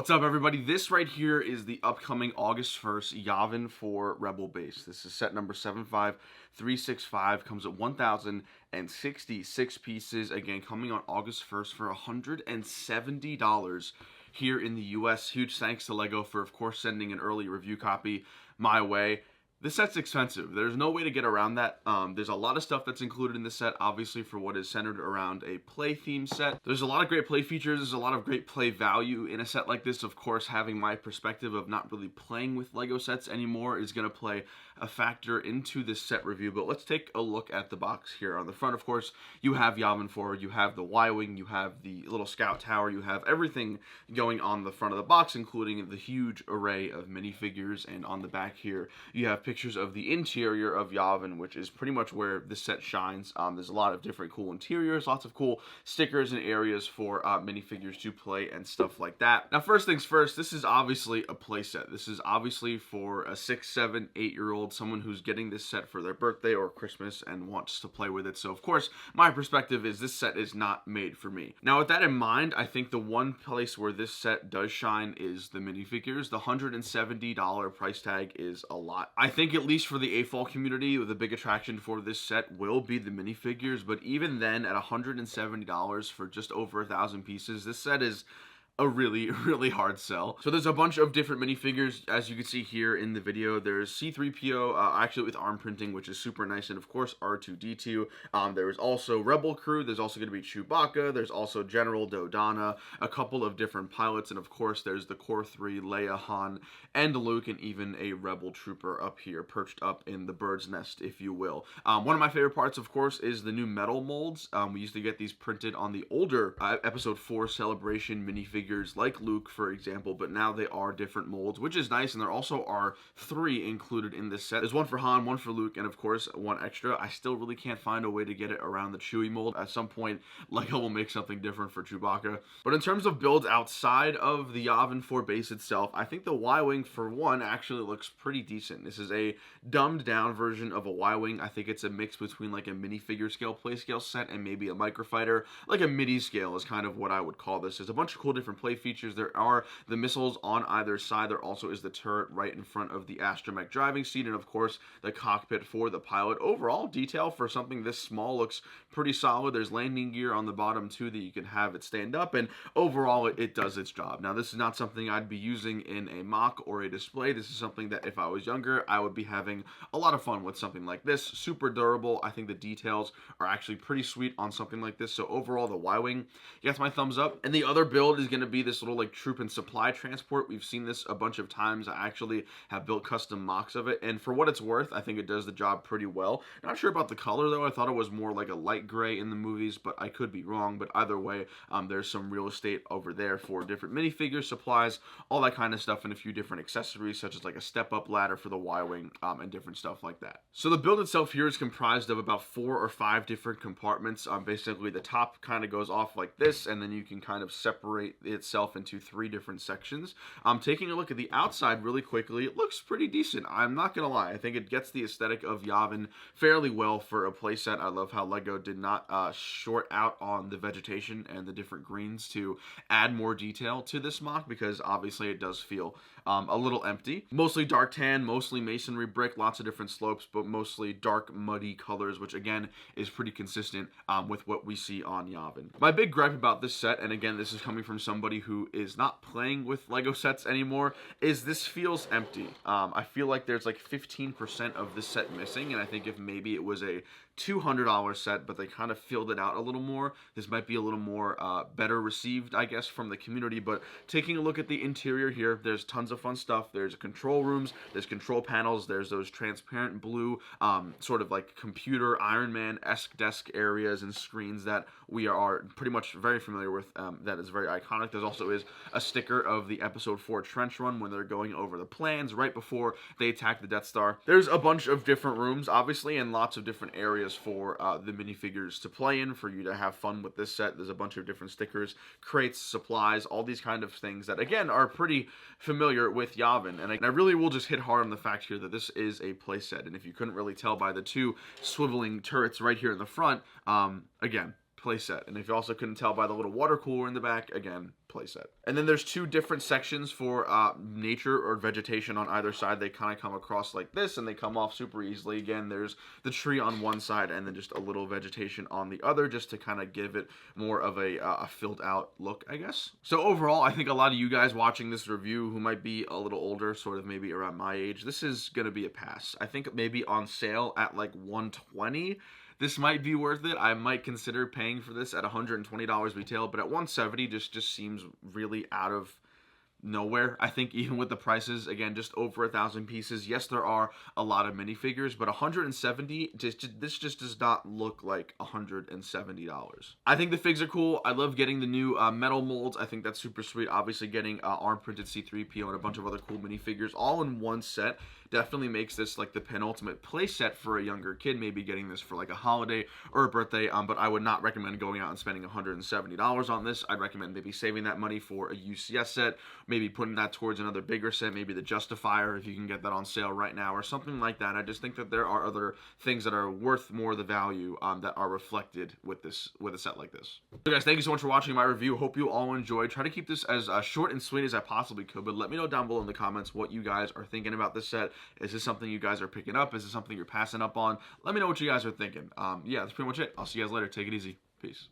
What's up, everybody? This right here is the upcoming August 1st Yavin for Rebel Base. This is set number 75365. Comes at 1,066 pieces. Again, coming on August 1st for $170 here in the US. Huge thanks to LEGO for, of course, sending an early review copy my way. This set's expensive. There's no way to get around that. There's a lot of stuff that's included in this set, obviously, for what is centered around a play theme set. There's a lot of great play features. There's a lot of great play value in a set like this. Of course, having my perspective of not really playing with LEGO sets anymore is going to play a factor into this set review. But let's take a look at the box here. On the front, of course, you have Yavin forward, you have the Y-Wing, you have the little scout tower, you have everything going on the front of the box, including the huge array of minifigures. And on the back here, you have pictures of the interior of Yavin, which is pretty much where this set shines. There's a lot of different cool interiors, lots of cool stickers and areas for minifigures to play and stuff like that. Now, first things first, this is obviously a play set. This is obviously for a 6, 7, 8-year-old, someone who's getting this set for their birthday or Christmas and wants to play with it. So, of course, my perspective is this set is not made for me. Now, with that in mind, I think the one place where this set does shine is the minifigures. The $170 price tag is a lot. I think at least for the AFOL community, the big attraction for this set will be the minifigures, but even then, at $170 for just over 1,000 pieces, this set is a really hard sell. So there's a bunch of different minifigures, as you can see here in the video. There's C-3PO, actually with arm printing, which is super nice, and of course R2-D2. There's also Rebel Crew. There's also going to be Chewbacca. There's also General Dodonna, a couple of different pilots, and of course there's the Core 3, Leia, Han, and Luke, and even a Rebel Trooper up here, perched up in the bird's nest, if you will. One of my favorite parts, of course, is the new metal molds. We used to get these printed on the older Episode 4 Celebration minifigures, like Luke, for example, but now they are different molds, which is nice, and there also are 3 included in this set. There's one for Han, one for Luke, and of course, one extra. I still really can't find a way to get it around the Chewie mold. At some point, LEGO will make something different for Chewbacca. But in terms of builds outside of the Yavin 4 base itself, I think the Y-Wing, for one, actually looks pretty decent. This is a dumbed down version of a Y-Wing. I think it's a mix between like a minifigure scale play scale set and maybe a microfighter. Like a midi scale is kind of what I would call this. There's a bunch of cool different play features. There are the missiles on either side. There also is the turret right in front of the astromech driving seat, and of course the cockpit for the pilot. Overall detail for something this small looks pretty solid. There's landing gear on the bottom too that you can have it stand up, and overall it does its job. Now, this is not something I'd be using in a mock or a display. This is something that if I was younger, I would be having a lot of fun with something like this. Super durable. I think the details are actually pretty sweet on something like this. So overall, the Y-Wing gets my thumbs up. And the other build is going to be this little like troop and supply transport. We've seen this a bunch of times. I actually have built custom mocks of it, and for what it's worth, I think it does the job pretty well. Not sure about the color though. I thought it was more like a light gray in the movies, but I could be wrong. But either way, there's some real estate over there for different minifigures, supplies, all that kind of stuff, and a few different accessories such as like a step-up ladder for the Y-Wing, and different stuff like that. So the build itself here is comprised of about 4 or 5 different compartments. Basically the top kind of goes off like this, and then you can kind of separate itself into 3 different sections. Taking a look at the outside really quickly, it looks pretty decent. I'm not gonna lie. I think it gets the aesthetic of Yavin fairly well for a playset. I love how LEGO did not short out on the vegetation and the different greens to add more detail to this mock, because obviously it does feel a little empty. Mostly dark tan, mostly masonry brick, lots of different slopes, but mostly dark muddy colors, which again is pretty consistent with what we see on Yavin. My big gripe about this set, and again this is coming from somebody who is not playing with LEGO sets anymore, is this feels empty. I feel like there's like 15% of this set missing, and I think if maybe it was a $200 set, but they kind of filled it out a little more, this might be a little more better received, I guess, from the community. But taking a look at the interior here, there's tons of fun stuff. There's control rooms, there's control panels, there's those transparent blue sort of like computer Iron Man-esque desk areas and screens that we are pretty much very familiar with. That is very iconic. There's also is a sticker of the Episode 4 trench run when they're going over the plans right before they attack the Death Star. There's a bunch of different rooms, obviously, and lots of different areas for the minifigures to play in, for you to have fun with this set. There's a bunch of different stickers, crates, supplies, all these kind of things that, again, are pretty familiar with Yavin. And I really will just hit hard on the fact here that this is a playset. And if you couldn't really tell by the 2 swiveling turrets right here in the front, again, playset. And if you also couldn't tell by the little water cooler in the back, again, playset. And then there's two different sections for nature or vegetation on either side. They kind of come across like this, and they come off super easily. Again, there's the tree on one side and then just a little vegetation on the other, just to kind of give it more of a filled out look, I guess. So overall, I think a lot of you guys watching this review who might be a little older, sort of maybe around my age, this is going to be a pass. I think maybe on sale at like $120, this might be worth it. I might consider paying for this at $120 retail, but at $170 just seems really out of nowhere. I think even with the prices, again, just over 1,000 pieces. Yes, there are a lot of minifigures, but 170, this just does not look like $170. I think the figs are cool. I love getting the new metal molds. I think that's super sweet. Obviously, getting arm printed C-3PO and a bunch of other cool minifigures all in one set definitely makes this like the penultimate play set for a younger kid, maybe getting this for like a holiday or a birthday, but I would not recommend going out and spending $170 on this. I'd recommend maybe saving that money for a UCS set, maybe putting that towards another bigger set, maybe the Justifier if you can get that on sale right now or something like that. I just think that there are other things that are worth more the value that are reflected with a set like this. So guys, thank you so much for watching my review. Hope you all enjoyed. Try to keep this as short and sweet as I possibly could, but let me know down below in the comments what you guys are thinking about this set. Is this something you guys are picking up? Is this something you're passing up on? Let me know what you guys are thinking. Yeah, that's pretty much it. I'll see you guys later. Take it easy. Peace.